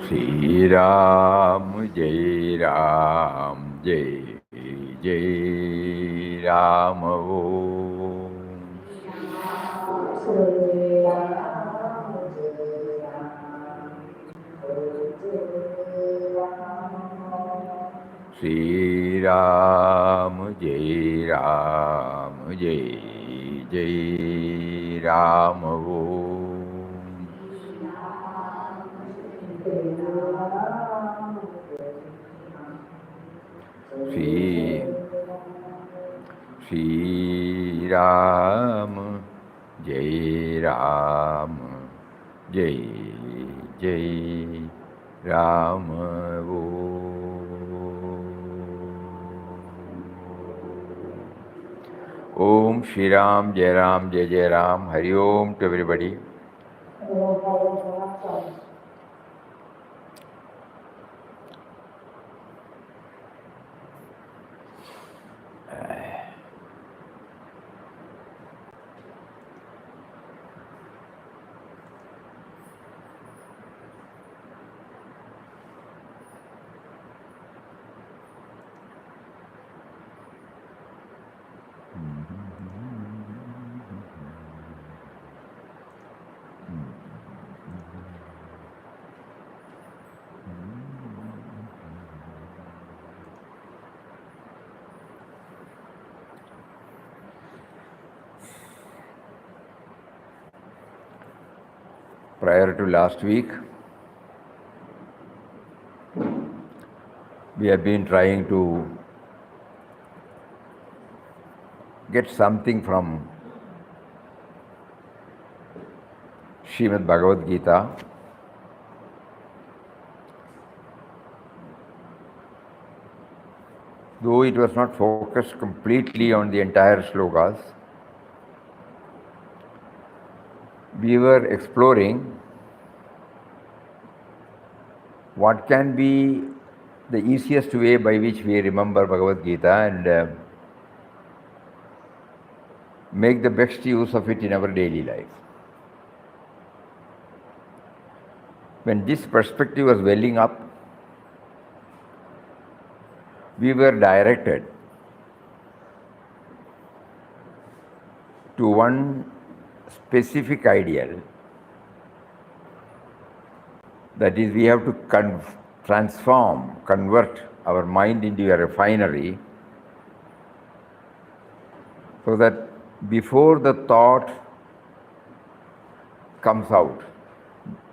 Shri Ram, Jai Ram, Jai Jai Ram. Om. Shri Ram, Jai Ram, Jai Jai Ram. Om. Shri Shri Ram, Jai Ram, Jai Jai Ram. Om Shri Ram, Jai Ram, Jai Jai Ram. Hari Om to everybody. Prior to last week, we have been trying to get something from Srimad Bhagavad Gita, though it was not focused completely on the entire slokas. We were exploring what can be the easiest way by which we remember Bhagavad Gita and make the best use of it in our daily life. When this perspective was welling up, we were directed to one specific ideal, that is, we have to convert our mind into a refinery so that before the thought comes out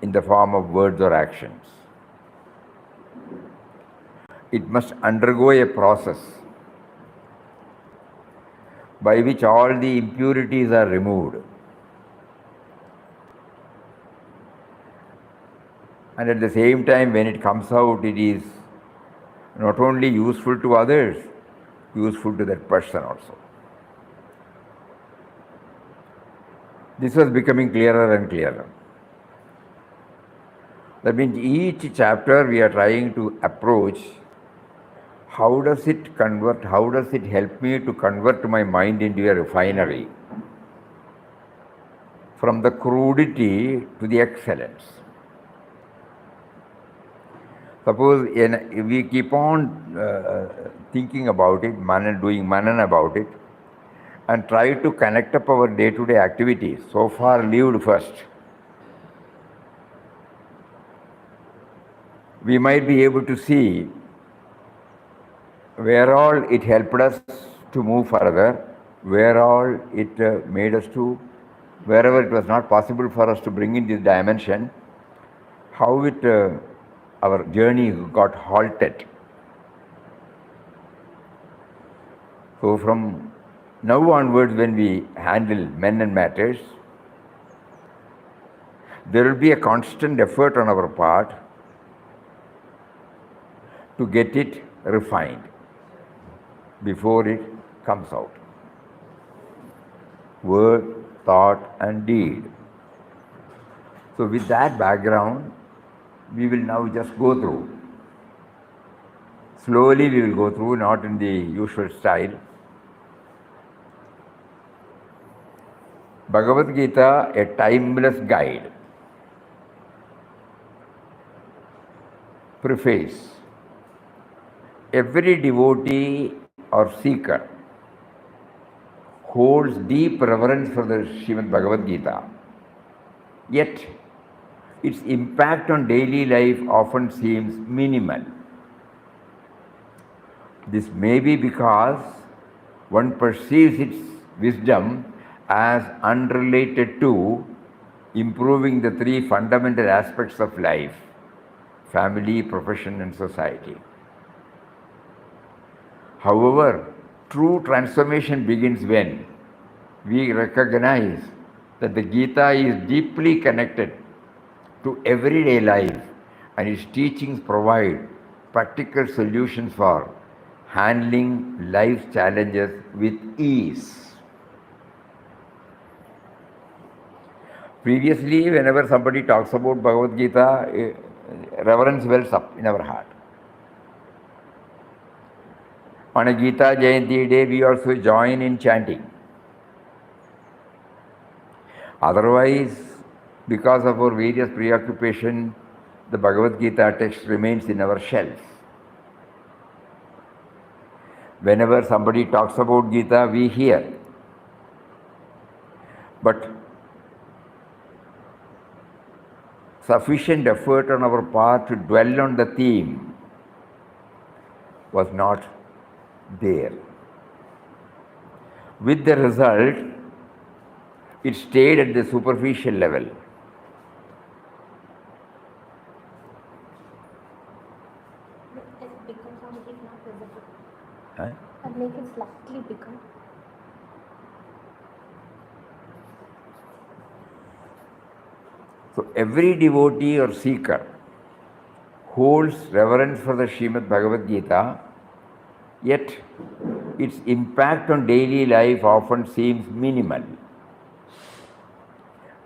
in the form of words or actions, it must undergo a process by which all the impurities are removed. And at the same time, when it comes out, it is not only useful to others, useful to that person also. This was becoming clearer and clearer. That means each chapter we are trying to approach, how does it convert, how does it help me to convert my mind into a refinery from the crudity to the excellence. Suppose we keep on thinking about it, doing manan about it, and try to connect up our day-to-day activities, so far lived first. We might be able to see where all it helped us to move further, where all it made us to, wherever it was not possible for us to bring in this dimension, how our journey got halted. So from now onwards, when we handle men and matters, there will be a constant effort on our part to get it refined before it comes out. Word, thought and deed. So with that background, we will now just go through. Slowly we will go through, not in the usual style. Bhagavad Gita, a timeless guide. Preface. Every devotee or seeker holds deep reverence for the Srimad Bhagavad Gita, yet its impact on daily life often seems minimal. This may be because one perceives its wisdom as unrelated to improving the three fundamental aspects of life: family, profession, and society. However, true transformation begins when we recognize that the Gita is deeply connected to everyday life and its teachings provide practical solutions for handling life's challenges with ease. Previously, whenever somebody talks about Bhagavad Gita, reverence wells up in our heart. On a Gita Jayanti day, we also join in chanting. Otherwise, because of our various preoccupations, the Bhagavad Gita text remains in our shelf. Whenever somebody talks about Gita, we hear. But sufficient effort on our part to dwell on the theme was not there. With the result, it stayed at the superficial level. It becomes something not visible. Huh? And make it slightly bigger. So every devotee or seeker holds reverence for the Srimad Bhagavad Gita, yet its impact on daily life often seems minimal.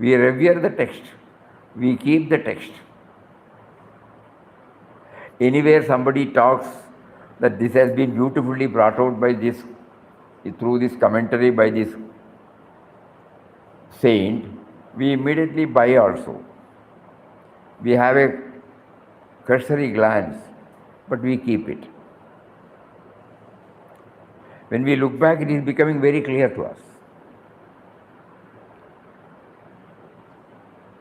We revere the text, we keep the text. Anywhere somebody talks that this has been beautifully brought out by this, through this commentary by this saint, we immediately buy also. We have a cursory glance, but we keep it. When we look back, it is becoming very clear to us.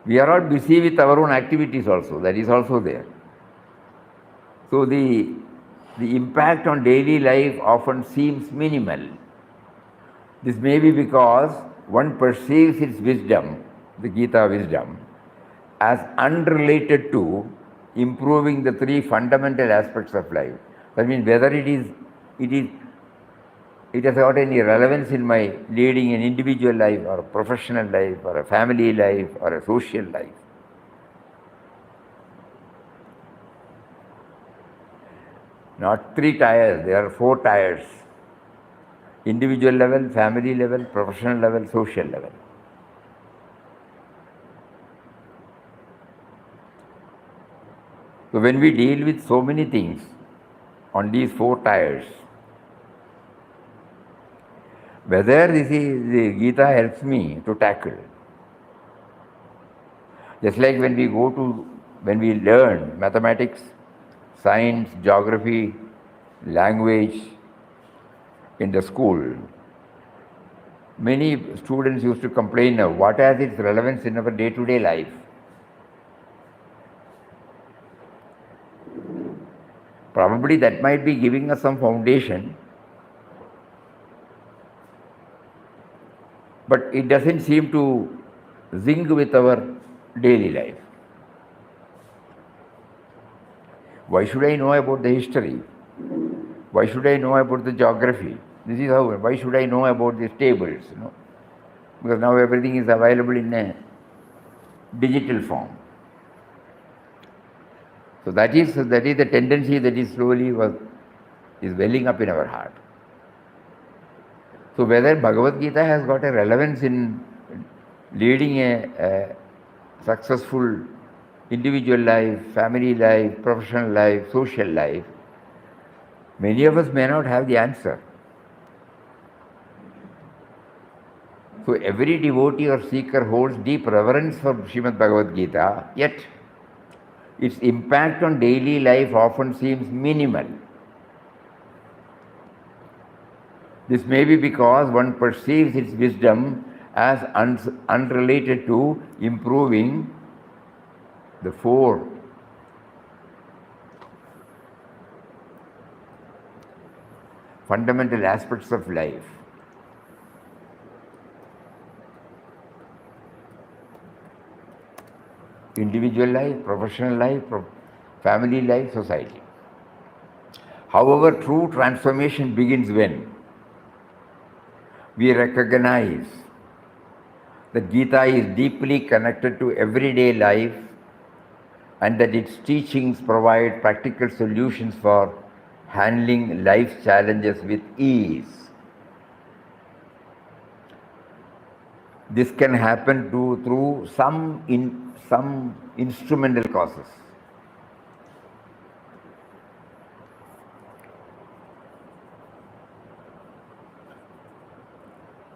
We are all busy with our own activities also, that is also there. So the impact on daily life often seems minimal. This may be because one perceives its wisdom, the Gita wisdom, as unrelated to improving the three fundamental aspects of life. That means whether it has got any relevance in my leading an individual life or a professional life or a family life or a social life. Not 3 tiers, there are 4 tiers. Individual level, family level, professional level, social level. So when we deal with so many things on these 4 tiers, whether this is the Gita helps me to tackle. Just like when we learn mathematics, science, geography, language in the school, many students used to complain of what has its relevance in our day-to-day life. Probably that might be giving us some foundation, but it doesn't seem to zinc with our daily life. Why should I know about the history? Why should I know about the geography? This is how, why should I know about these tables? Because now everything is available in a digital form. So that is the tendency that is slowly is welling up in our heart. So whether Bhagavad Gita has got a relevance in leading a successful individual life, family life, professional life, social life, many of us may not have the answer. So every devotee or seeker holds deep reverence for Srimad Bhagavad Gita, yet its impact on daily life often seems minimal. This may be because one perceives its wisdom as unrelated to improving the four fundamental aspects of life: individual life, professional life, family life, society. However, true transformation begins when we recognize that Gita is deeply connected to everyday life and that its teachings provide practical solutions for handling life's challenges with ease. This can happen through some instrumental causes.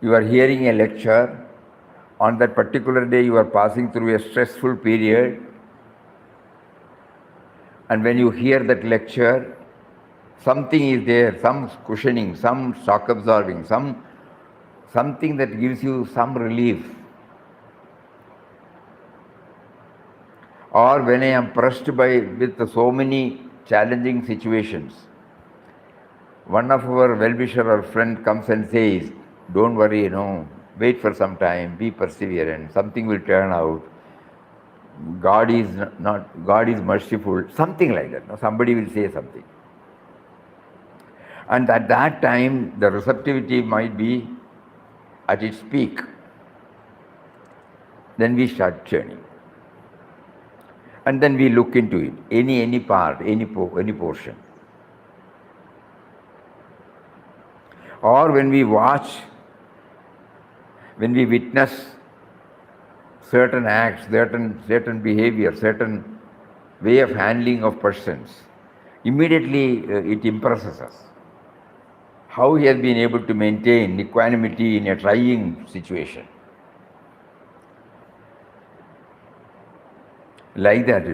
You are hearing a lecture. On that particular day, you are passing through a stressful period. And when you hear that lecture, something is there, some cushioning, some shock absorbing, something that gives you some relief. Or when I am pressed with so many challenging situations, one of our well-wisher or friend comes and says, don't worry, wait for some time, be perseverant, something will turn out. God is merciful, something like that. Somebody will say something. And at that time, the receptivity might be at its peak. Then we start churning. And then we look into it, any part, any portion. Or when we watch, when we witness certain acts, certain behavior, certain way of handling of persons, immediately it impresses us. How he has been able to maintain equanimity in a trying situation. Like that,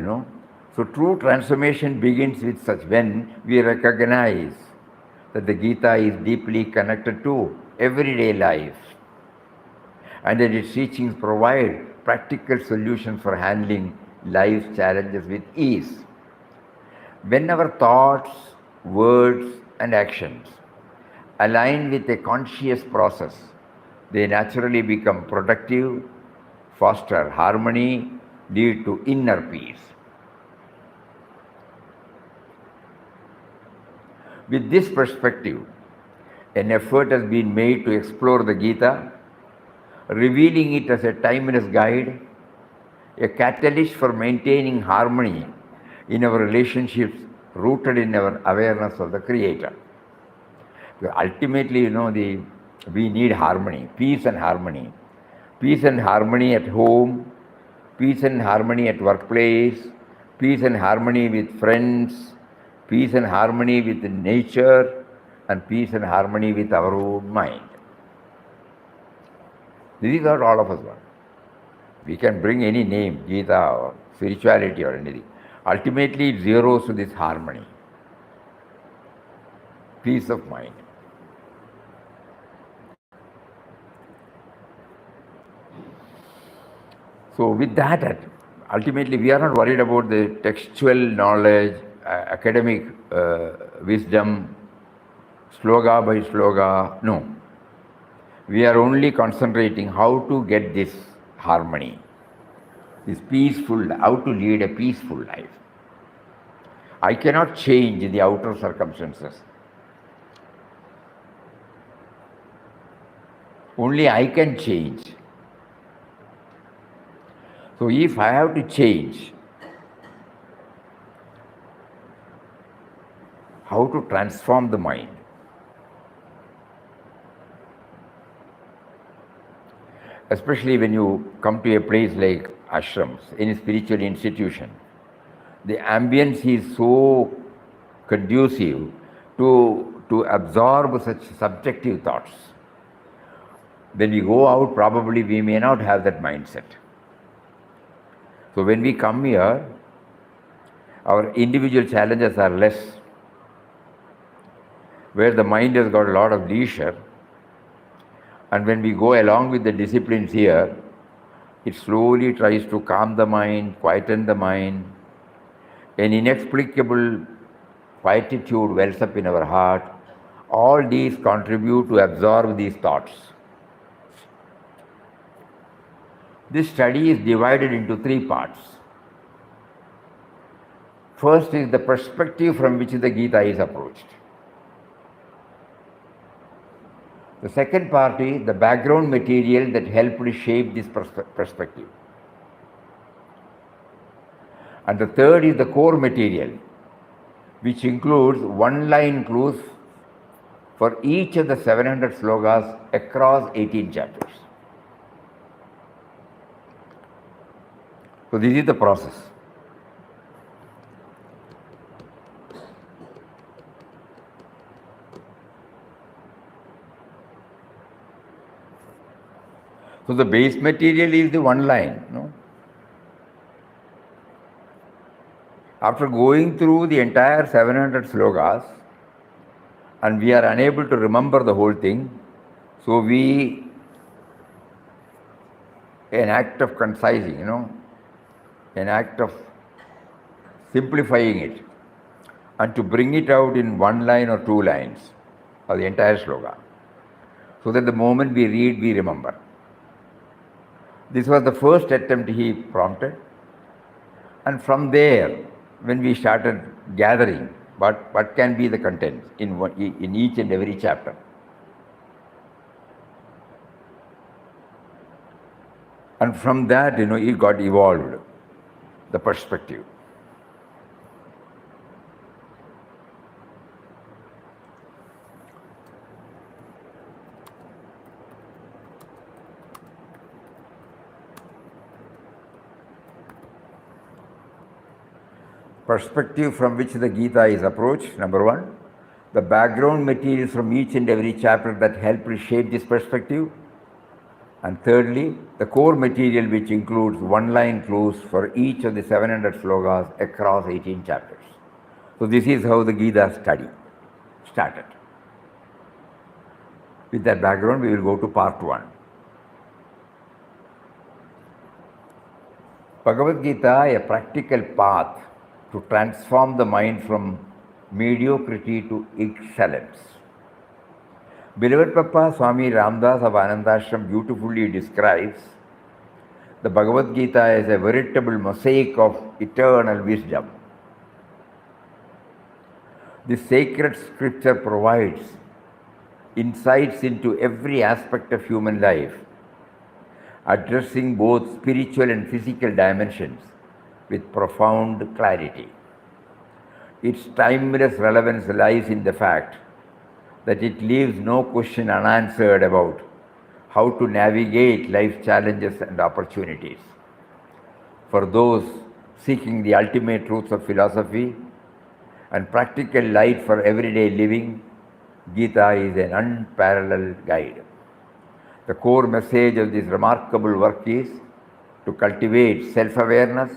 So true transformation begins with such when we recognize that the Gita is deeply connected to everyday life and that its teachings provide practical solutions for handling life's challenges with ease. When our thoughts, words, and actions align with a conscious process, they naturally become productive, foster harmony, lead to inner peace. With this perspective, an effort has been made to explore the Gita, revealing it as a timeless guide, a catalyst for maintaining harmony in our relationships rooted in our awareness of the Creator. Ultimately, we need harmony, peace and harmony. Peace and harmony at home, peace and harmony at workplace, peace and harmony with friends, peace and harmony with nature, and peace and harmony with our own mind. This is what all of us want. We can bring any name, Gita or spirituality or anything. Ultimately, it zeroes to this harmony, peace of mind. So with that, ultimately we are not worried about the textual knowledge, academic wisdom, sloga by sloga. No. We are only concentrating how to get this harmony, this peaceful, how to lead a peaceful life. I cannot change the outer circumstances. Only I can change. So if I have to change, how to transform the mind? Especially when you come to a place like ashrams, any spiritual institution, the ambience is so conducive to absorb such subjective thoughts. When we go out, probably we may not have that mindset. So when we come here, our individual challenges are less, where the mind has got a lot of leisure, and when we go along with the disciplines here, it slowly tries to calm the mind, quieten the mind. An inexplicable quietude wells up in our heart. All these contribute to absorb these thoughts. This study is divided into three parts. First is the perspective from which the Gita is approached. The second part is the background material that helped shape this perspective. And the third is the core material, which includes one-line clues for each of the 700 slokas across 18 chapters. So this is the process. So the base material is the one line. No? After going through the entire 700 slokas, and we are unable to remember the whole thing, so an act of concising, an act of simplifying it, and to bring it out in one line or two lines of the entire sloka, so that the moment we read, we remember. This was the first attempt he prompted, and from there, when we started gathering what can be the contents in each and every chapter. And from that, it got evolved, the perspective. Perspective from which the Gita is approached, number one. The background materials from each and every chapter that help shape this perspective. And thirdly, the core material, which includes one-line clues for each of the 700 slokas across 18 chapters. So this is how the Gita study started. With that background, we will go to part one. Bhagavad Gita, a practical path to transform the mind from mediocrity to excellence. Beloved Papa Swami Ramdas of Anandashram beautifully describes the Bhagavad Gita as a veritable mosaic of eternal wisdom. This sacred scripture provides insights into every aspect of human life, addressing both spiritual and physical dimensions with profound clarity. Its timeless relevance lies in the fact that it leaves no question unanswered about how to navigate life's challenges and opportunities. For those seeking the ultimate truths of philosophy and practical light for everyday living, Gita is an unparalleled guide. The core message of this remarkable work is to cultivate self-awareness,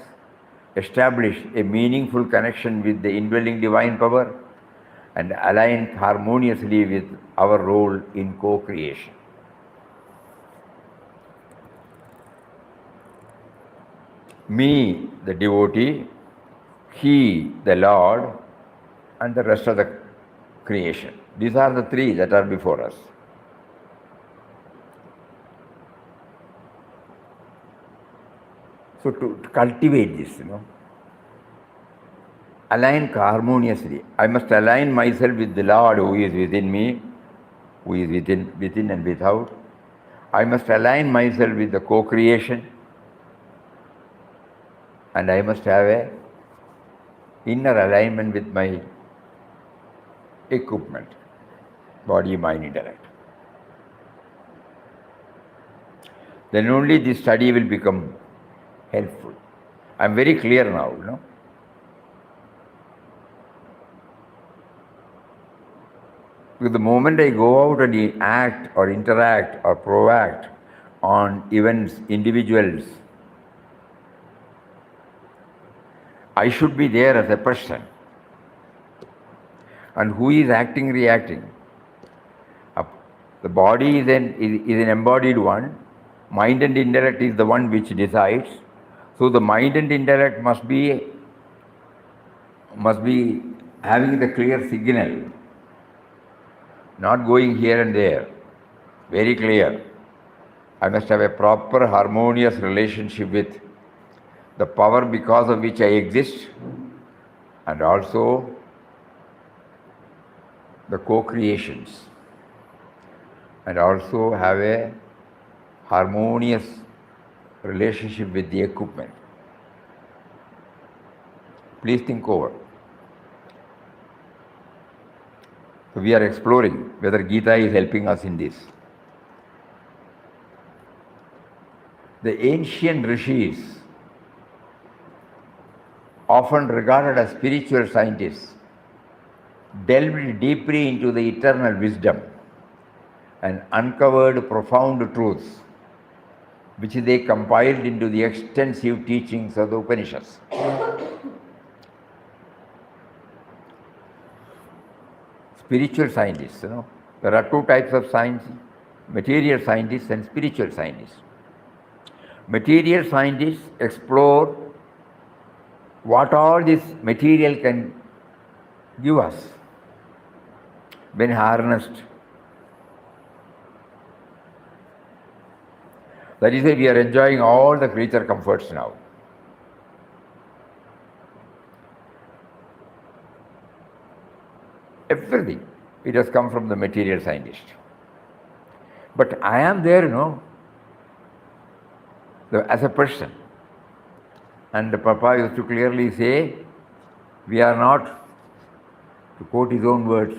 establish a meaningful connection with the indwelling divine power, and align harmoniously with our role in co-creation. Me, the devotee, he, the Lord, and the rest of the creation. These are the three that are before us. So to cultivate this, align harmoniously. I must align myself with the Lord who is within me, who is within and without. I must align myself with the co-creation, and I must have a inner alignment with my equipment, body, mind, intellect. Then only this study will become helpful. I am very clear now, Because the moment I go out and act or interact or proact on events, individuals, I should be there as a person. And who is acting, reacting? The body is an embodied one. Mind and intellect is the one which decides. So the mind and intellect must be having the clear signal, not going here and there. Very clear. I must have a proper harmonious relationship with the power because of which I exist, and also the co-creations, and also have a harmonious relationship with the equipment. Please think over. So we are exploring whether Gita is helping us in this. The ancient rishis, often regarded as spiritual scientists, delved deeply into the eternal wisdom and uncovered profound truths which they compiled into the extensive teachings of the Upanishads. Spiritual scientists, there are two types of science, material scientists and spiritual scientists. Material scientists explore what all this material can give us when harnessed. That is why we are enjoying all the creature comforts now. Everything, it has come from the material scientist. But I am there, as a person. And the Papa used to clearly say, we are not, to quote his own words,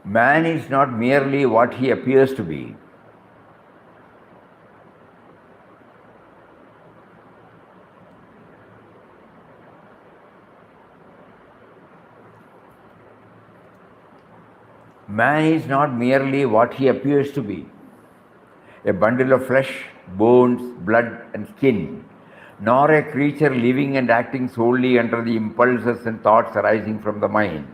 man is not merely what he appears to be. Man is not merely what he appears to be, a bundle of flesh, bones, blood and skin, nor a creature living and acting solely under the impulses and thoughts arising from the mind.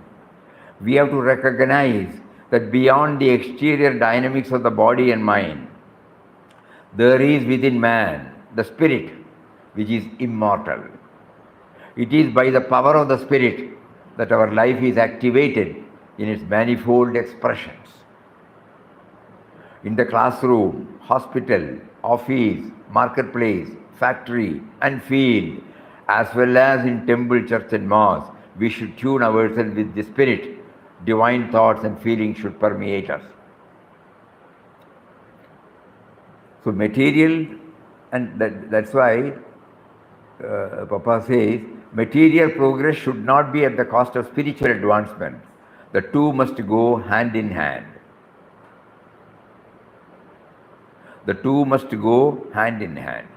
We have to recognize that beyond the exterior dynamics of the body and mind, there is within man the spirit which is immortal. It is by the power of the spirit that our life is activated in its manifold expressions. In the classroom, hospital, office, marketplace, factory and field, as well as in temple, church and mosque, we should tune ourselves with the spirit. Divine thoughts and feelings should permeate us. So material, and that's why Papa says, material progress should not be at the cost of spiritual advancement. The two must go hand in hand. The two must go hand in hand.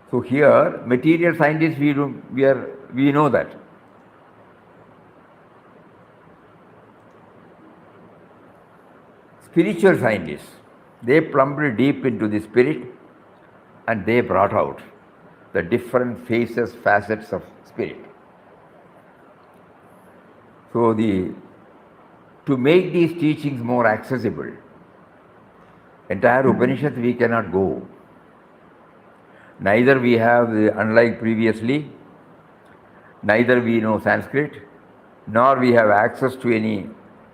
So here, material scientists, we know that. Spiritual scientists, they plumbed deep into the spirit and they brought out the different phases, facets of spirit. So to make these teachings more accessible, entire Upanishad we cannot go. Neither we have, unlike previously, neither we know Sanskrit, nor we have access to any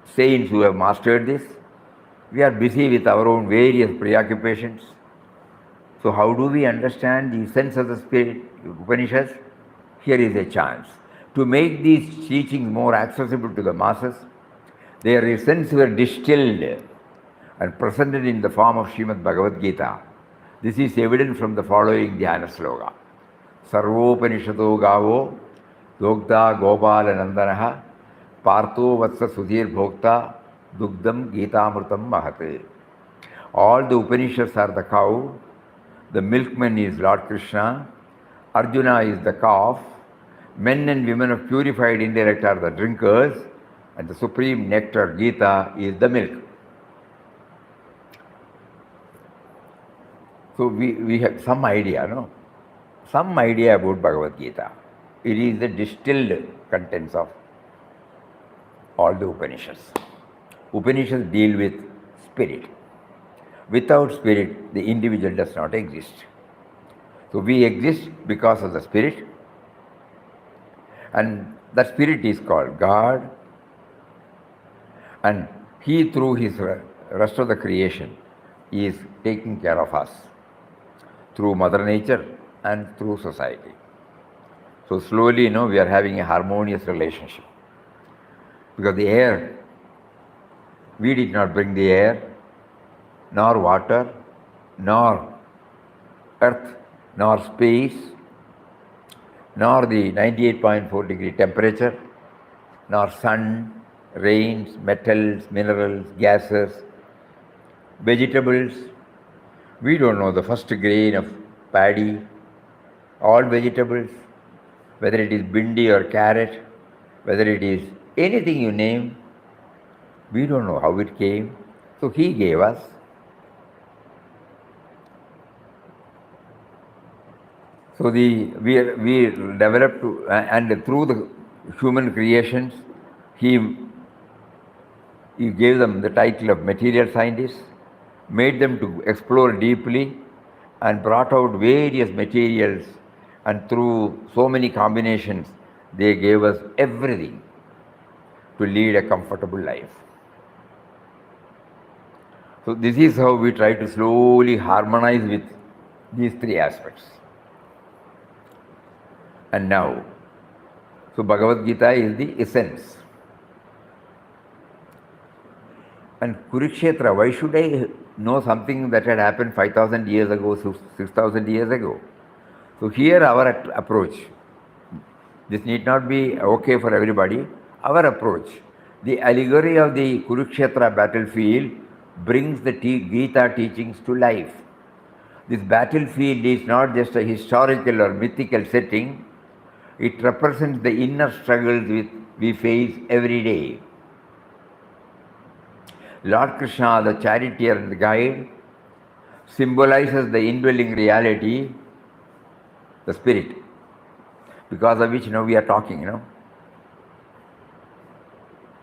saints who have mastered this. We are busy with our own various preoccupations. So how do we understand the essence of the spirit Upanishads? Here is a chance. To make these teachings more accessible to the masses, their essence were distilled and presented in the form of Srimad Bhagavad Gita. This is evident from the following Dhyana sloka. Sarvopanishado gavo Dogda Gopala Nandanaha Partho Vatsa Sudhir Bhokta Dugdam Gitamrutam Mahate. All the Upanishads are the cow, the milkman is Lord Krishna, Arjuna is the calf, men and women of purified intellect are the drinkers, and the supreme nectar, Gita, is the milk. So we have some idea, no? Some idea about Bhagavad Gita. It is the distilled contents of all the Upanishads. Upanishads deal with spirit. Without spirit, the individual does not exist. So we exist because of the spirit, and that spirit is called God, and He, through His rest of the creation, is taking care of us through Mother Nature and through society. So slowly, we are having a harmonious relationship. Because the air, we did not bring the air, nor water, nor earth, nor space, nor the 98.4 degree temperature, nor sun, rains, metals, minerals, gases, vegetables. We don't know the first grain of paddy, all vegetables, whether it is bindi or carrot, whether it is anything you name, we don't know how it came. So He gave us. So we developed, and through the human creations, He gave them the title of material scientists, made them to explore deeply, and brought out various materials, and through so many combinations, they gave us everything to lead a comfortable life. So this is how we try to slowly harmonize with these three aspects. And now, so Bhagavad Gita is the essence. And Kurukshetra, why should I know something that had happened 5,000 years ago, 6,000 years ago? So here our approach, this need not be okay for everybody, our approach, the allegory of the Kurukshetra battlefield brings the Gita teachings to life. This battlefield is not just a historical or mythical setting, it represents the inner struggles we face every day. Lord Krishna, the charioteer and the guide, symbolizes the indwelling reality, the spirit, because of which we are talking,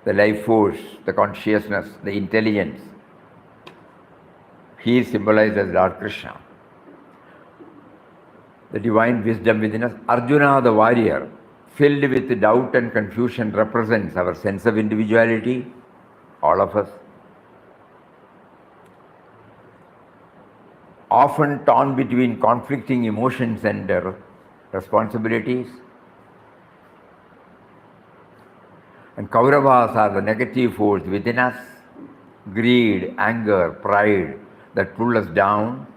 the life force, the consciousness, the intelligence. He is symbolized as Lord Krishna. The divine wisdom within us. Arjuna, the warrior, filled with doubt and confusion, represents our sense of individuality, all of us. Often torn between conflicting emotions and responsibilities. And Kauravas are the negative force within us, greed, anger, pride that pull us down.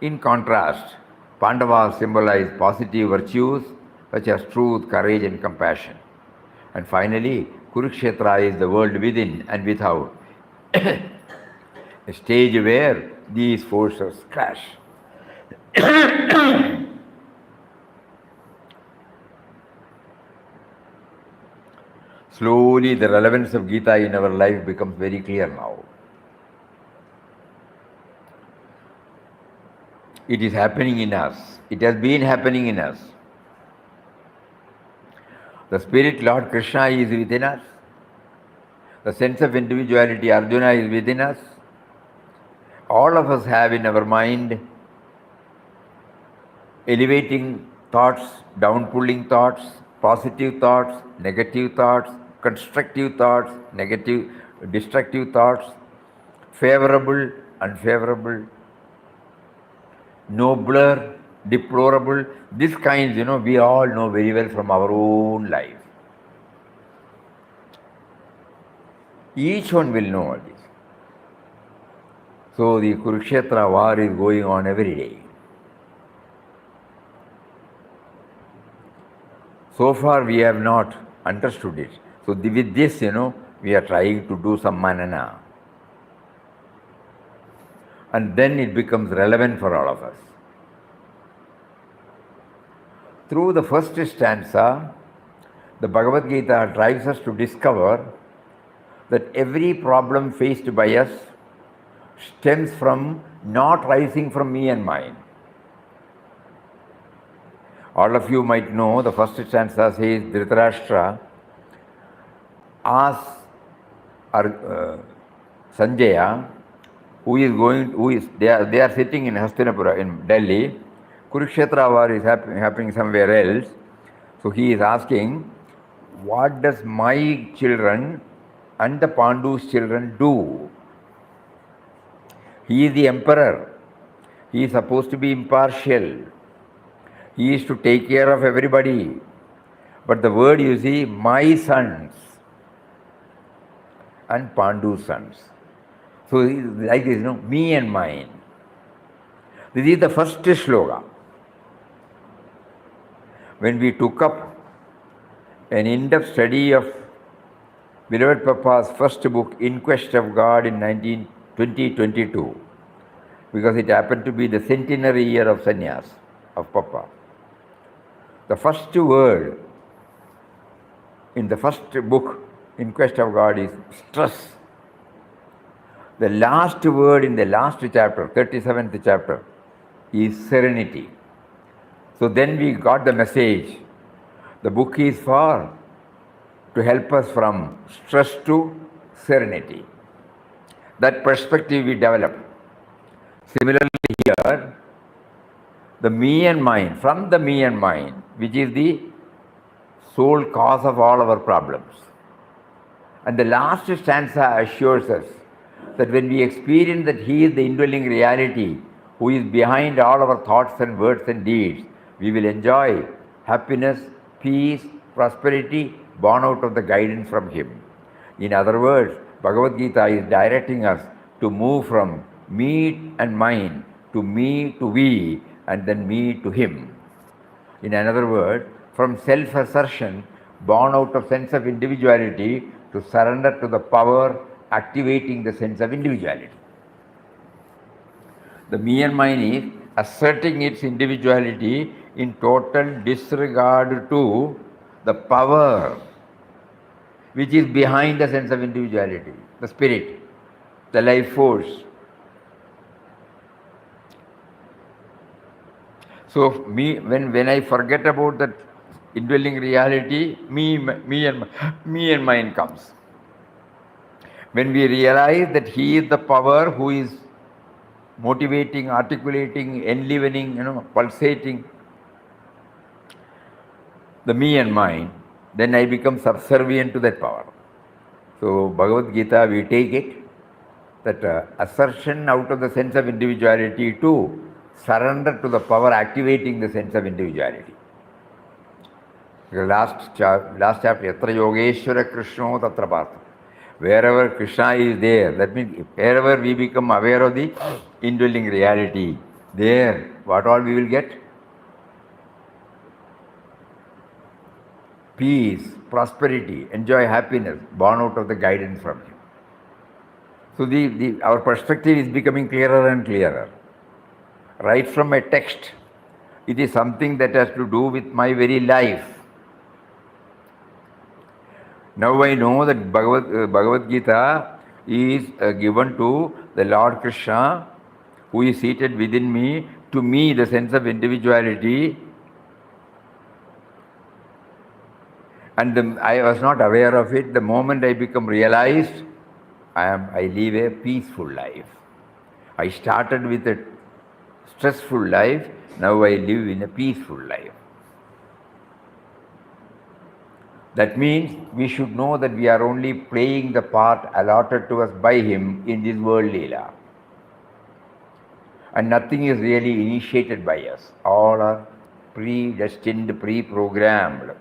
In contrast, Pandavas symbolize positive virtues such as truth, courage and compassion. And finally, Kurukshetra is the world within and without, a stage where these forces clash. Slowly, the relevance of Gita in our life becomes very clear now. It is happening in us. It has been happening in us. The spirit, Lord Krishna, is within us. The sense of individuality, Arjuna, is within us. All of us have in our mind elevating thoughts, down-pulling thoughts, positive thoughts, negative thoughts, constructive thoughts, negative, destructive thoughts, favorable, unfavorable, nobler, deplorable. These kinds, we all know very well from our own life. Each one will know all this. So the Kurukshetra war is going on every day. So far we have not understood it. So with this, we are trying to do some manana. And then it becomes relevant for all of us. Through the first stanza, the Bhagavad Gita drives us to discover that every problem faced by us stems from not rising from me and mine. All of you might know the first stanza says Dhritarashtra asks Sanjaya, they are sitting in Hastinapura in Delhi. Kurukshetra war is happening somewhere else. So he is asking, what does my children and the Pandu's children do? He is the emperor. He is supposed to be impartial. He is to take care of everybody. But the word you see, my sons and Pandu's sons. So like this, me and mine. This is the first shloka. When we took up an in-depth study of beloved Papa's first book, In Quest of God, in 2022, because it happened to be the centenary year of sannyas of Papa. The first word in the first book, In Quest of God, is stress. The last word in the last chapter, 37th chapter, is serenity. So then we got the message. The book is to help us from stress to serenity. That perspective we develop. Similarly here, the me and mine, from the me and mine, which is the sole cause of all our problems. And the last stanza assures us that when we experience that He is the indwelling reality, who is behind all our thoughts and words and deeds, we will enjoy happiness, peace, prosperity, born out of the guidance from Him. In other words, Bhagavad Gita is directing us to move from me and mine to me to we, and then me to Him. In another word, from self-assertion, born out of sense of individuality, to surrender to the power activating the sense of individuality. The me and mine is asserting its individuality in total disregard to the power which is behind the sense of individuality, the spirit, the life force. So when I forget about that indwelling reality, me and mine comes. When we realize that He is the power who is motivating, articulating, enlivening, pulsating the me and mine, then I become subservient to that power. So Bhagavad Gita, we take it that assertion out of the sense of individuality to surrender to the power activating the sense of individuality. The last chapter, Yatra Yogeshwara Krishno Tatra Partha. Wherever Krishna is there, that means wherever we become aware of the indwelling reality, there, what all we will get? Peace, prosperity, enjoy happiness, born out of the guidance from Him. So our perspective is becoming clearer and clearer. Right from a text, it is something that has to do with my very life. Now I know that Bhagavad Gita is given to the Lord Krishna, who is seated within me. To me, the sense of individuality, and I was not aware of it. The moment I become realized, I live a peaceful life. I started with a stressful life. Now I live in a peaceful life. That means we should know that we are only playing the part allotted to us by Him in this world Leela. And nothing is really initiated by us. All are predestined, pre-programmed.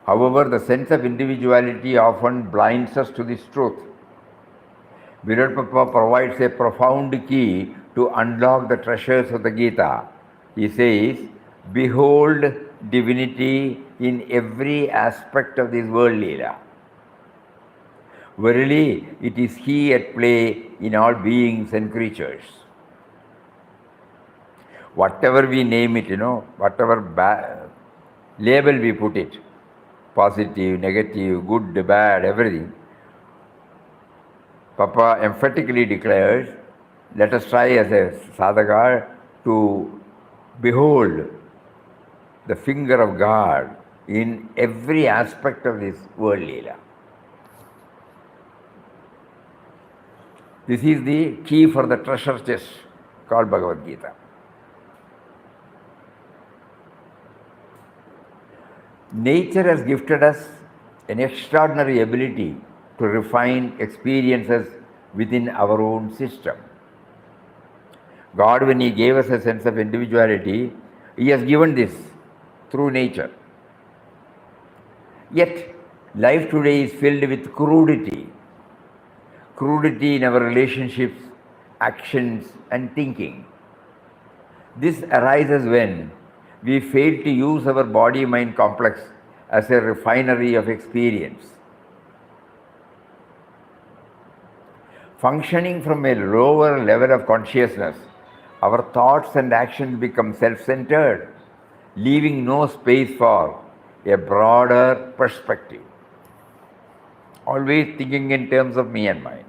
However, the sense of individuality often blinds us to this truth. Virat Papa provides a profound key to unlock the treasures of the Gita. He says, behold divinity in every aspect of this world Leela. Verily, it is He at play in all beings and creatures. Whatever we name it, whatever label we put it, positive, negative, good, bad, everything, Papa emphatically declares, let us try as a sadhaka to behold the finger of God in every aspect of this world Leela. This is the key for the treasure chest called Bhagavad Gita. Nature has gifted us an extraordinary ability to refine experiences within our own system. God, when He gave us a sense of individuality, He has given this through nature. Yet, life today is filled with crudity. Crudity in our relationships, actions, and thinking. This arises when we fail to use our body-mind complex as a refinery of experience. Functioning from a lower level of consciousness, our thoughts and actions become self-centered, leaving no space for a broader perspective. Always thinking in terms of me and mine.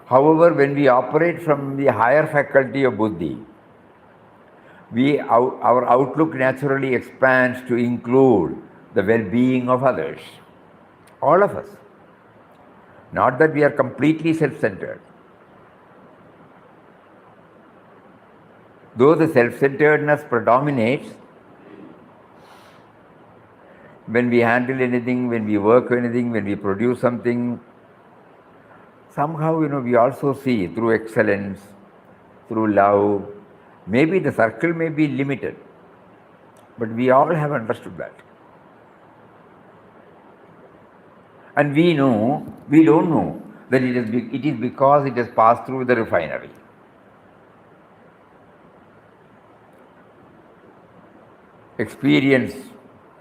However, when we operate from the higher faculty of buddhi, our outlook naturally expands to include the well-being of others. All of us. Not that we are completely self-centered. Though the self-centeredness predominates, when we handle anything, when we work anything, when we produce something, somehow, we also see through excellence, through love. Maybe the circle may be limited, but we all have understood that. And we don't know that it is because it has passed through the refinery. Experience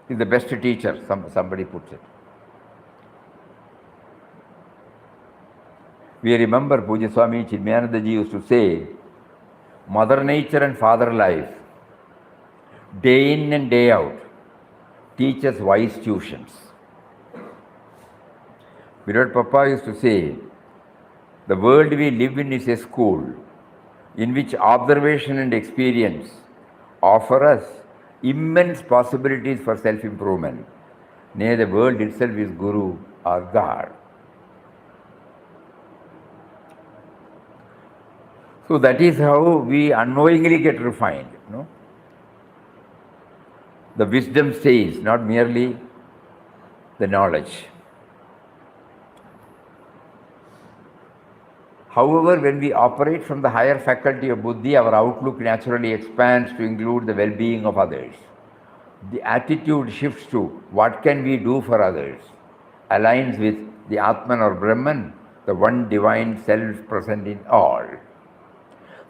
is the best teacher, somebody puts it. We remember Puja Swami Chinmayananda Ji used to say, Mother Nature and Father Life, day in and day out, teach us wise tuitions. Virat Papa used to say, the world we live in is a school in which observation and experience offer us immense possibilities for self-improvement. Nay, the world itself is Guru or God. So that is how we unknowingly get refined. The wisdom says, not merely the knowledge. However, when we operate from the higher faculty of buddhi, our outlook naturally expands to include the well-being of others. The attitude shifts to what can we do for others, aligns with the Atman or Brahman, the one divine self present in all.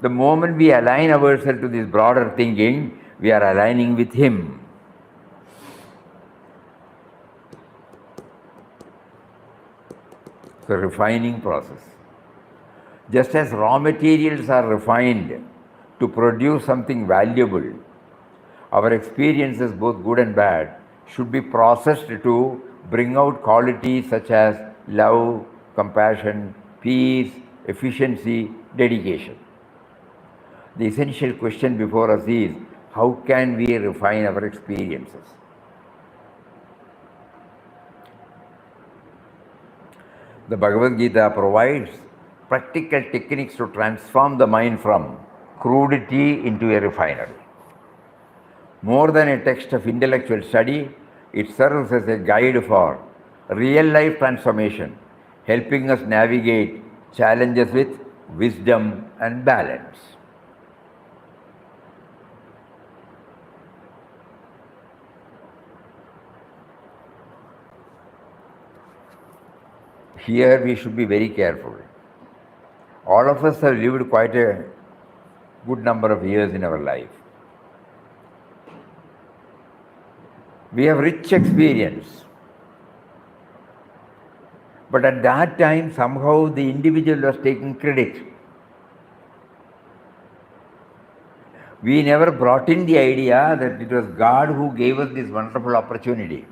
The moment we align ourselves to this broader thinking, we are aligning with Him. It's a refining process. Just as raw materials are refined to produce something valuable, our experiences, both good and bad, should be processed to bring out qualities such as love, compassion, peace, efficiency, dedication. The essential question before us is, how can we refine our experiences? The Bhagavad Gita provides practical techniques to transform the mind from crudity into a refinery. More than a text of intellectual study, it serves as a guide for real life transformation, helping us navigate challenges with wisdom and balance. Here we should be very careful. All of us have lived quite a good number of years in our life. We have rich experience. But at that time, somehow the individual was taking credit. We never brought in the idea that it was God who gave us this wonderful opportunity.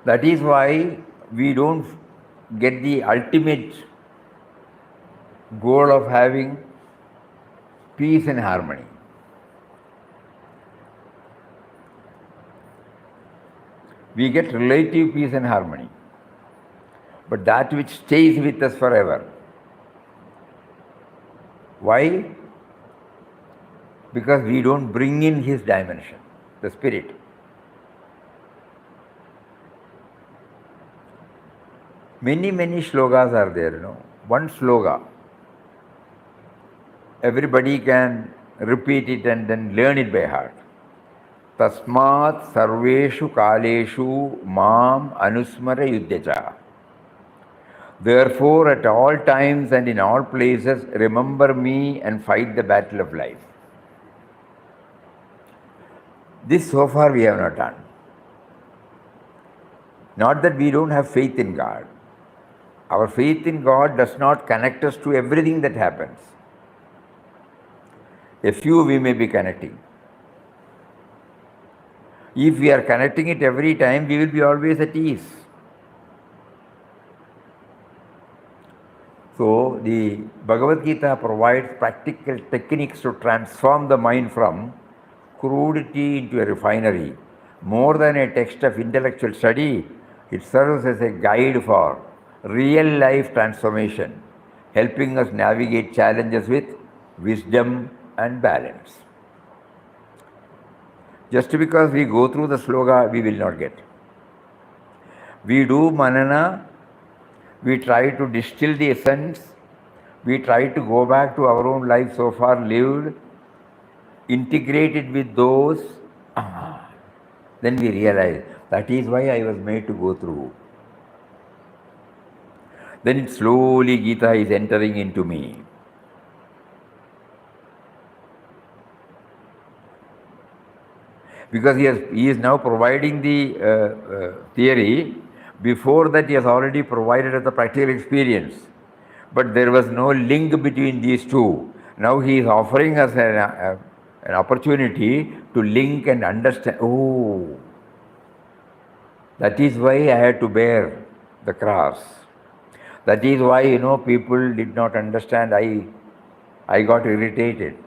That is why we don't get the ultimate goal of having peace and harmony. We get relative peace and harmony, but that which stays with us forever. Why? Because we don't bring in his dimension, the spirit. Many shlokas are there, One sloga, everybody can repeat it and then learn it by heart. Tasmat sarveshu kaleshu mam anusmara yuddhacha. Therefore, at all times and in all places, remember me and fight the battle of life. This so far we have not done. Not that we don't have faith in God. Our faith in God does not connect us to everything that happens. A few we may be connecting. If we are connecting it every time, we will be always at ease. So, the Bhagavad Gita provides practical techniques to transform the mind from crudity into a refinery. More than a text of intellectual study, it serves as a guide for real life transformation, helping us navigate challenges with wisdom and balance. Just because we go through the sloga, we will not get. We do manana, we try to distill the essence, we try to go back to our own life so far lived, integrate it with those, then we realize that is why I was made to go through. Then slowly Gita is entering into me. Because he is now providing the theory. Before that he has already provided the practical experience. But there was no link between these two. Now he is offering us an opportunity to link and understand. Oh, that is why I had to bear the cross. That is why, people did not understand. I got irritated.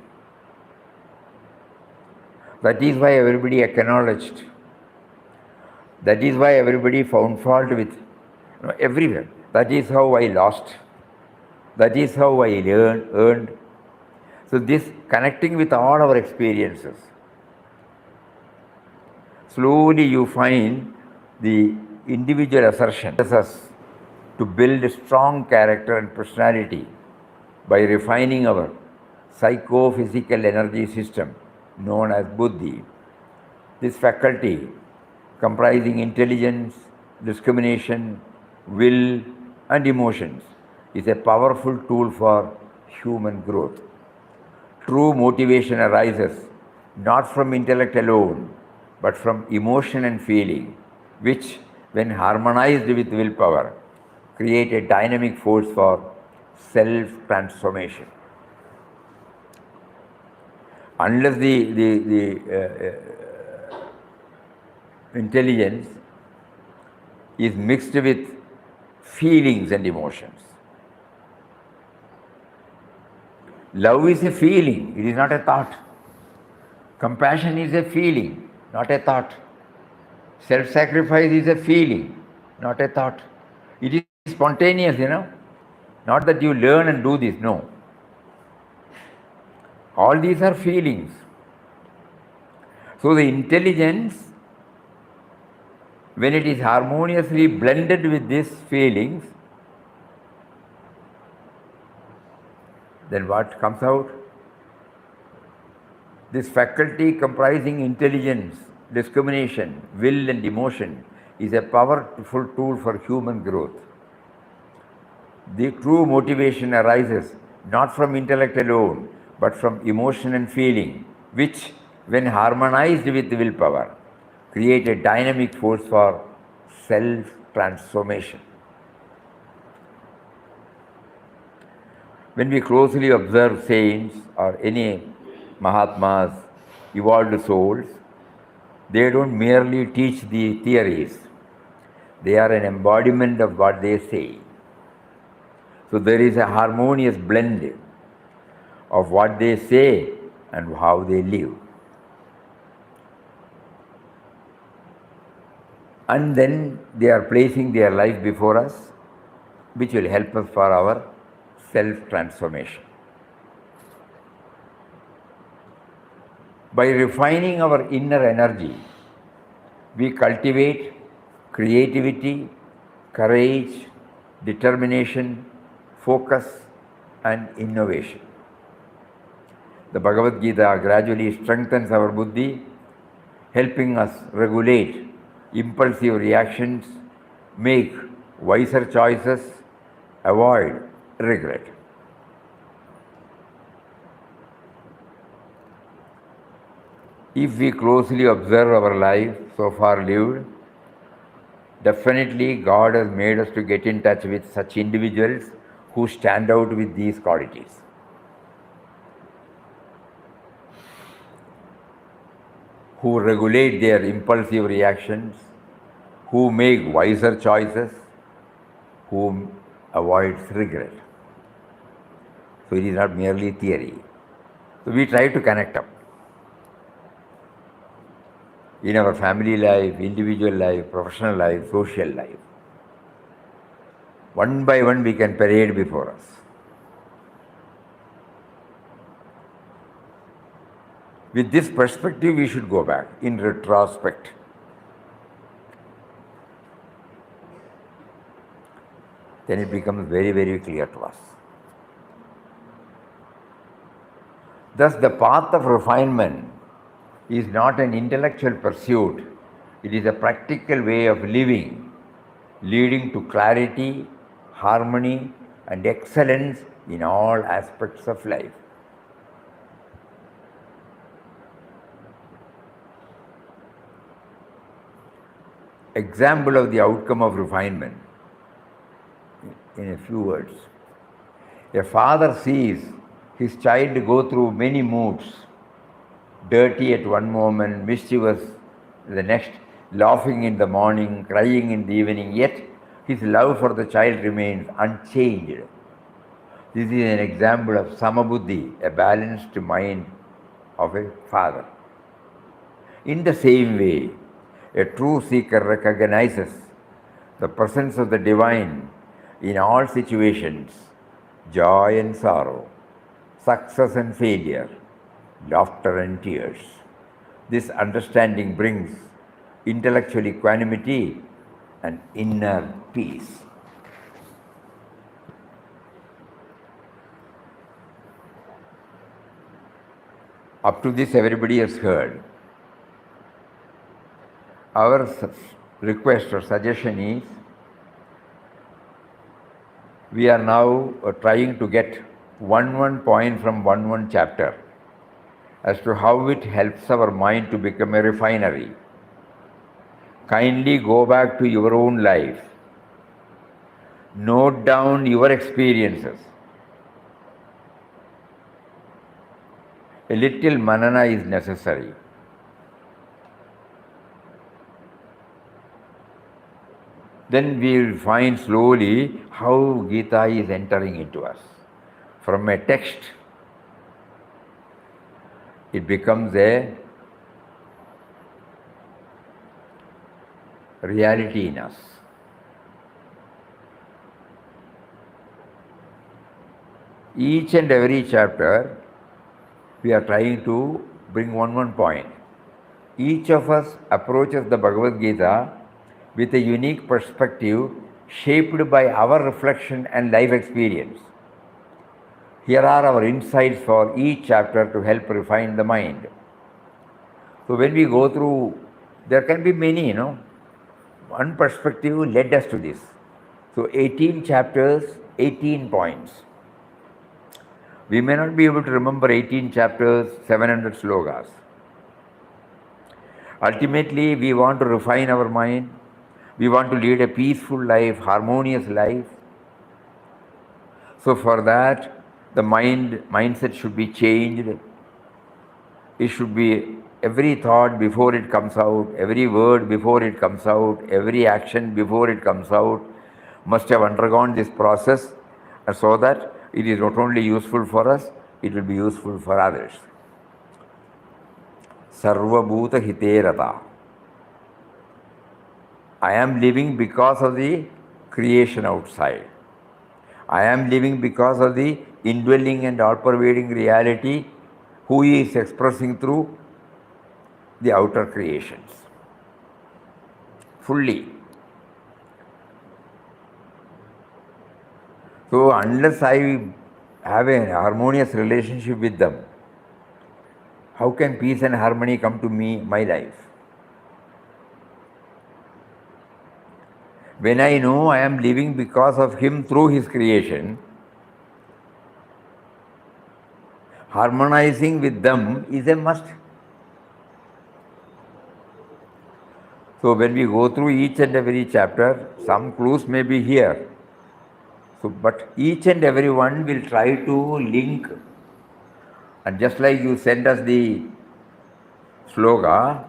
That is why everybody acknowledged. That is why everybody found fault with everywhere. That is how I lost. That is how I earned. So this connecting with all our experiences. Slowly you find the individual assertion us to build a strong character and personality by refining our psychophysical energy system known as buddhi. This faculty, comprising intelligence, discrimination, will and emotions, is a powerful tool for human growth. True motivation arises not from intellect alone, but from emotion and feeling, which, when harmonized with willpower, create a dynamic force for self-transformation. Unless the intelligence is mixed with feelings and emotions. Love is a feeling, it is not a thought. Compassion is a feeling, not a thought. Self-sacrifice is a feeling, not a thought. It is spontaneous, Not that you learn and do this, no. All these are feelings. So the intelligence, when it is harmoniously blended with these feelings, then what comes out? This faculty comprising intelligence, discrimination, will and emotion is a powerful tool for human growth. The true motivation arises not from intellect alone, but from emotion and feeling, which, when harmonized with willpower, create a dynamic force for self-transformation. When we closely observe saints or any Mahatmas, evolved souls, they don't merely teach the theories, they are an embodiment of what they say. So there is a harmonious blend of what they say and how they live. And then they are placing their life before us, which will help us for our self-transformation. By refining our inner energy, we cultivate creativity, courage, determination, focus, and innovation. The Bhagavad Gita gradually strengthens our buddhi, helping us regulate impulsive reactions, make wiser choices, avoid regret. If we closely observe our life so far lived, definitely God has made us to get in touch with such individuals who stand out with these qualities. Who regulate their impulsive reactions, who make wiser choices, who avoid regret. So it is not merely theory. So we try to connect up. In our family life, individual life, professional life, social life. One by one we can parade before us. With this perspective, we should go back in retrospect. Then it becomes very, very clear to us. Thus, the path of refinement is not an intellectual pursuit, it is a practical way of living, leading to clarity, harmony, and excellence in all aspects of life. Example of the outcome of refinement in a few words. A father sees his child go through many moods, dirty at one moment, mischievous the next, laughing in the morning, crying in the evening, yet his love for the child remains unchanged. This is an example of samabuddhi, a balanced mind of a father. In the same way, a true seeker recognizes the presence of the divine in all situations, joy and sorrow, success and failure, laughter and tears. This understanding brings intellectual equanimity and inner peace. Up to this, everybody has heard. Our request or suggestion is, we are now trying to get one point from one chapter as to how it helps our mind to become a refinery. Kindly go back to your own life. Note down your experiences. A little manana is necessary. Then we will find slowly how Gita is entering into us. From a text, it becomes a reality in us. Each and every chapter, we are trying to bring one point. Each of us approaches the Bhagavad Gita with a unique perspective shaped by our reflection and life experience. Here are our insights for each chapter to help refine the mind. So when we go through, there can be many, one perspective led us to this. So 18 chapters, 18 points. We may not be able to remember 18 chapters, 700 slokas. Ultimately, we want to refine our mind. We want to lead a peaceful life, harmonious life. So for that, the mindset should be changed. It should be every thought before it comes out, every word before it comes out, every action before it comes out must have undergone this process, so that it is not only useful for us, it will be useful for others. Sarva Bhuta Hiterata. I am living because of the creation outside. I am living because of the indwelling and all-pervading reality who he is expressing through the outer creations. Fully. So unless I have a harmonious relationship with them, how can peace and harmony come to me, my life? When I know I am living because of him through his creation, harmonizing with them is a must. So when we go through each and every chapter, some clues may be here. So, but each and every one will try to link. And just like you send us the sloga,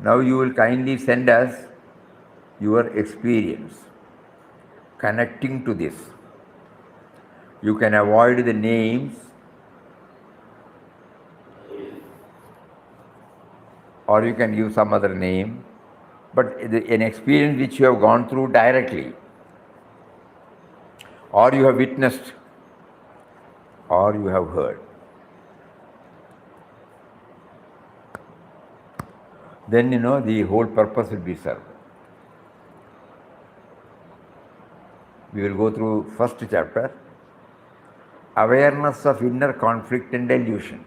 now you will kindly send us your experience connecting to this. You can avoid the names or you can give some other name, but an experience which you have gone through directly, or you have witnessed, or you have heard. Then the whole purpose will be served. We will go through first chapter, awareness of inner conflict and delusion.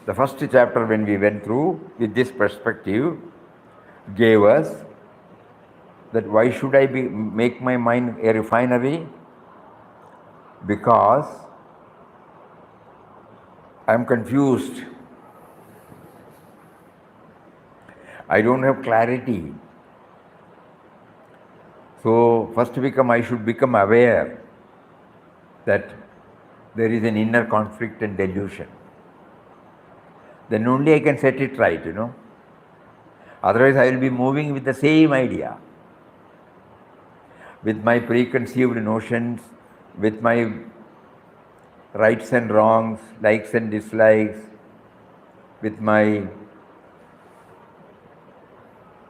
The first chapter, when we went through with this perspective, gave us that why should I make my mind a refinery? Because I am confused. I don't have clarity. So first I should become aware that there is an inner conflict and delusion. Then only I can set it right, Otherwise I will be moving with the same idea, with my preconceived notions, with my rights and wrongs, likes and dislikes, with my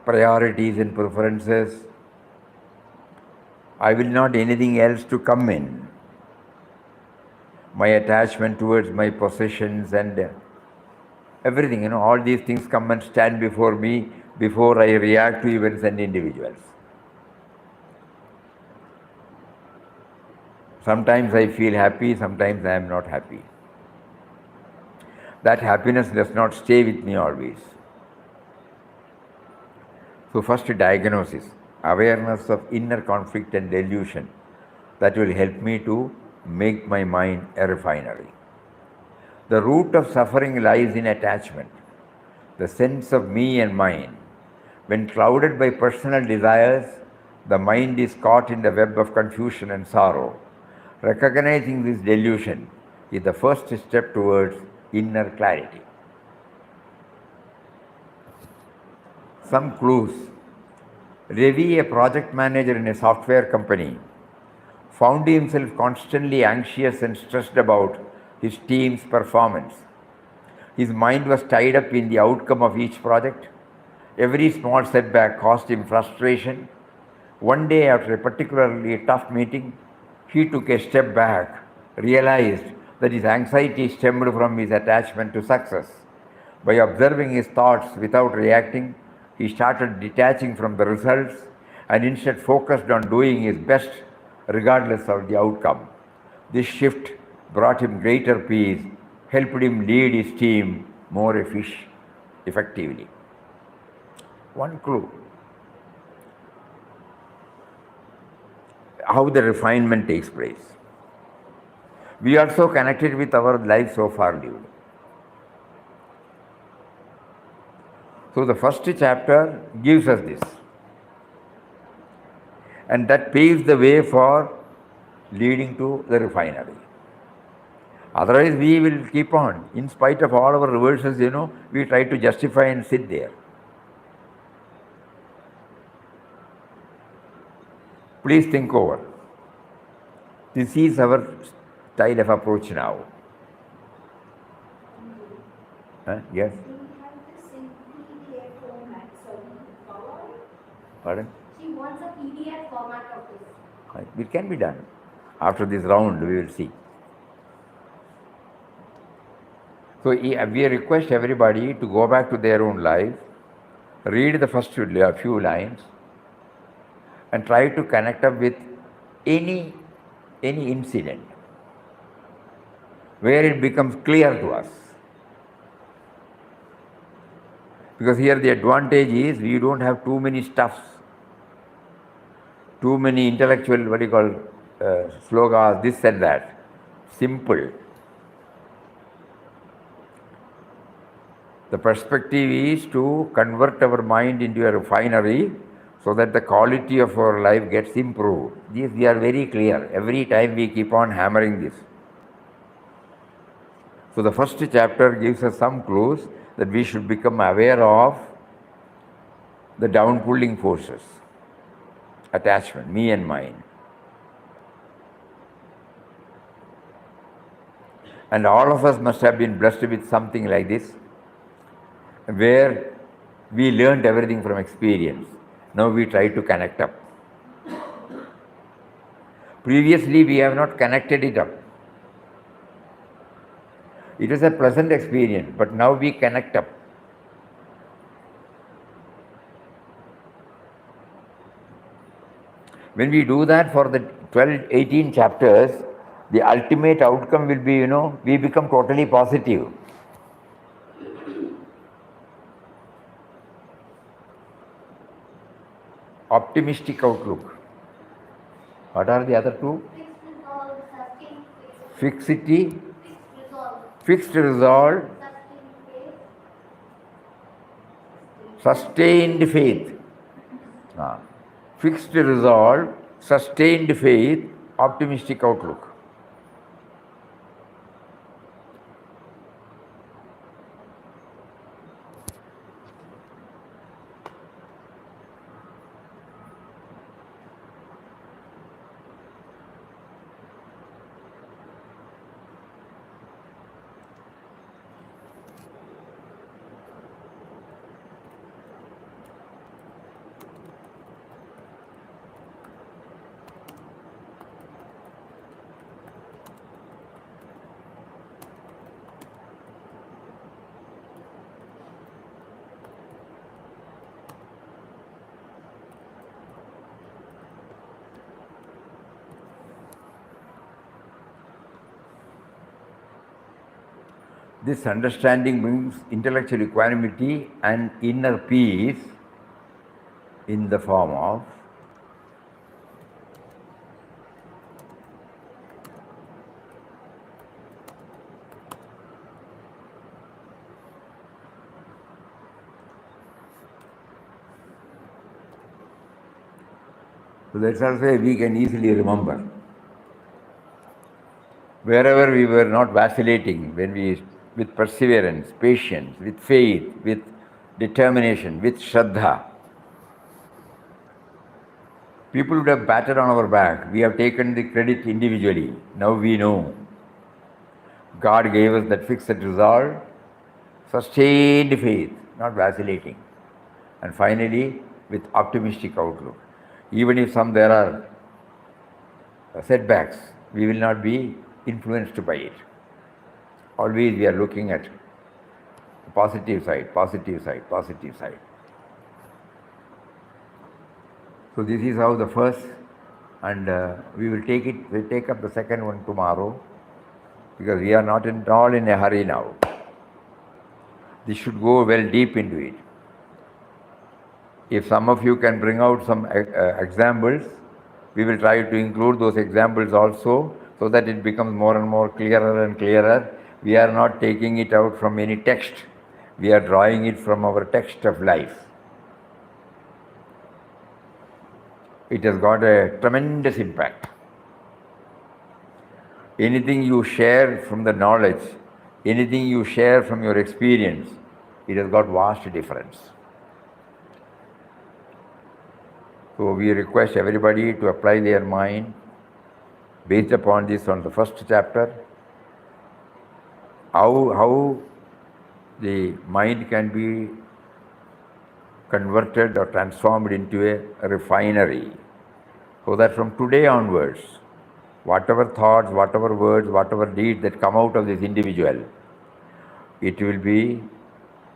priorities and preferences. I will not anything else to come in. My attachment towards my possessions and everything, all these things come and stand before me before I react to events and individuals. Sometimes I feel happy, sometimes I am not happy. That happiness does not stay with me always. So first diagnosis, awareness of inner conflict and delusion. That will help me to make my mind a refinery. The root of suffering lies in attachment, the sense of me and mine. When clouded by personal desires, the mind is caught in the web of confusion and sorrow. Recognizing this delusion is the first step towards inner clarity. Some clues. Ravi, a project manager in a software company, found himself constantly anxious and stressed about his team's performance. His mind was tied up in the outcome of each project. Every small setback caused him frustration. One day, after a particularly tough meeting, he took a step back, realized that his anxiety stemmed from his attachment to success. By observing his thoughts without reacting, he started detaching from the results and instead focused on doing his best regardless of the outcome. This shift brought him greater peace, helped him lead his team more effectively. One clue how the refinement takes place. We are so connected with our life so far lived. So the first chapter gives us this. And that paves the way for leading to the refinery. Otherwise, we will keep on. In spite of all our reverses, we try to justify and sit there. Please think over. This is our style of approach now. Yes? Do we have this in PDF format? So, Pardon? she wants a PDF format of this. It can be done. After this round, we will see. So we request everybody to go back to their own life, read the first few lines, and try to connect up with any incident where it becomes clear to us. Because here the advantage is we don't have too many stuffs, too many intellectual, slogans, this and that. Simple. The perspective is to convert our mind into a refinery so that the quality of our life gets improved. These we are very clear. Every time we keep on hammering this. So the first chapter gives us some clues that we should become aware of the down-pulling forces, attachment, me and mine. And all of us must have been blessed with something like this, where we learned everything from experience. Now we try to connect up. Previously, we have not connected it up. It was a pleasant experience, but now we connect up. When we do that for the 12, 18 chapters, the ultimate outcome will be, we become totally positive. Optimistic outlook. What are the other two? Fixity, fixed resolve, sustained faith. Fixed resolve, sustained faith, optimistic outlook. This understanding brings intellectual equanimity and inner peace in the form of so that's also we can easily remember. Wherever we were not vacillating, when we, with perseverance, patience, with faith, with determination, with Shraddha, people would have patted on our back. We have taken the credit individually. Now we know. God gave us that fixed resolve, sustained faith, not vacillating. And finally, with optimistic outlook. Even if there are setbacks, we will not be influenced by it. Always we are looking at the positive side, positive side, positive side. So this is how the first, and we'll take up the second one tomorrow, because we are not at all in a hurry now. This should go well deep into it. If some of you can bring out some examples, we will try to include those examples also, so that it becomes more and more clearer and clearer. We are not taking it out from any text. We are drawing it from our text of life. It has got a tremendous impact. Anything you share from the knowledge, anything you share from your experience, it has got vast difference. So we request everybody to apply their mind based upon this on the first chapter, how the mind can be converted or transformed into a refinery, so that from today onwards, whatever thoughts, whatever words, whatever deeds that come out of this individual, it will be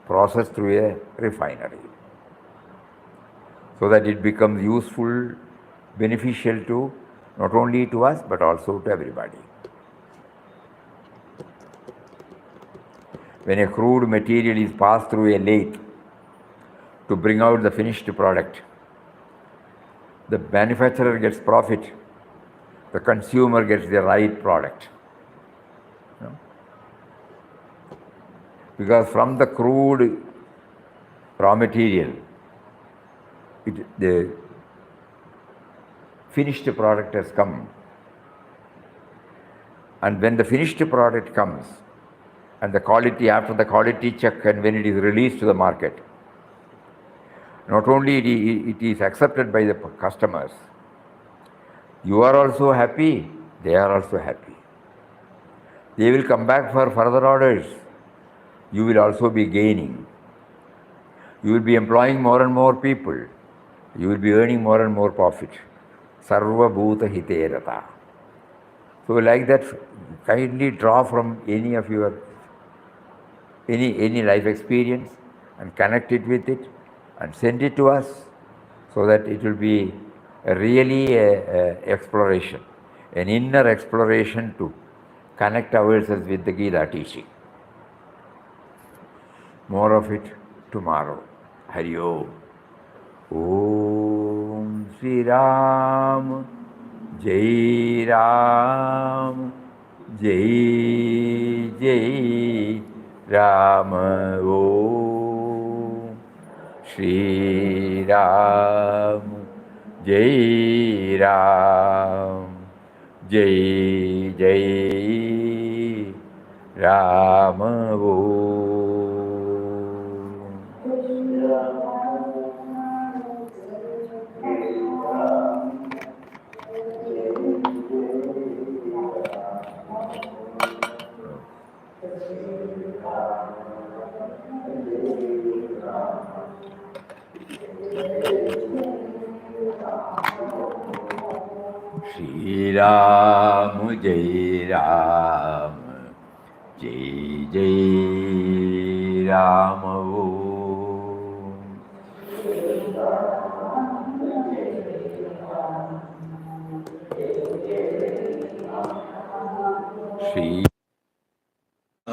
processed through a refinery, so that it becomes useful, beneficial to not only to us but also to everybody. When a crude material is passed through a lathe to bring out the finished product, the manufacturer gets profit, the consumer gets the right product. Because from the crude raw material, the finished product has come. And when the finished product comes, and the quality, after the quality check, and when it is released to the market, not only it is accepted by the customers, you are also happy, they are also happy. They will come back for further orders. You will also be gaining. You will be employing more and more people. You will be earning more and more profit. Sarva bhuta hiterata. So like that, kindly draw from any of your any life experience and connect it with it and send it to us, so that it will be really a exploration, an inner exploration to connect ourselves with the Gita teaching. More of it tomorrow. Hari Om. Om Sri Ram, Jai Ram, Jai Jai Ram. Om Shri Ram, Jai Ram, Jai Jai Ram. Om Shri Ram, Jai Ram, Jai Jai Ram. Om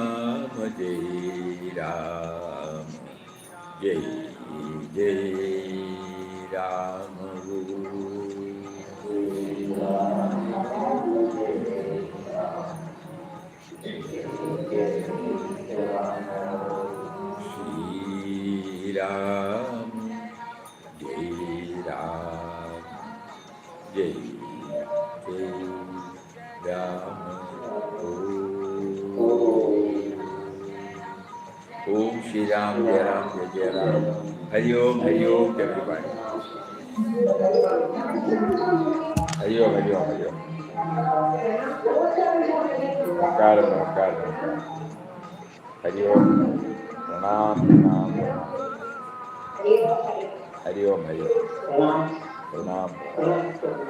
Shri Ram, Jai Ram, Jai Jai Ram. Shri Ram, Jai Ram, Jai Jai Ram. Om Shri Ram, Jai Ram, Jai Jai Ram. Hari Om, everybody. Hari Om, Hari Om, Hari Om. Namaskar, Namaskar, Namaskar. Hari Om. Pranam, Pranam, Pranam. Hari Om, Hari Om. Pranam. Pranam, Swami.